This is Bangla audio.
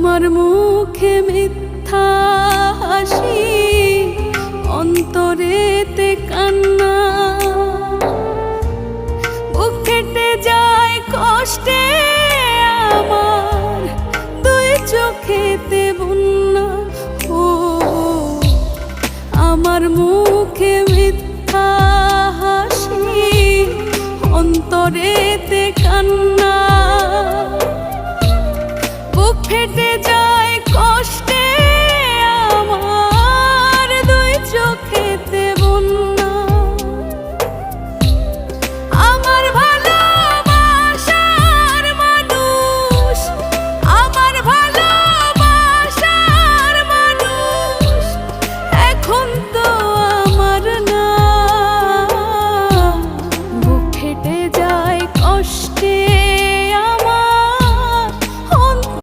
আমার মুখে মিথ্যা হাসি, অন্তরেতে কান্না। বুক ফেটে যায় কষ্টে আমার, দুই চোখেতে বন্যা। ও আমার মুখে মিথ্যা হাসি, অন্তরেতে কান্না। বুক ফেটে যায়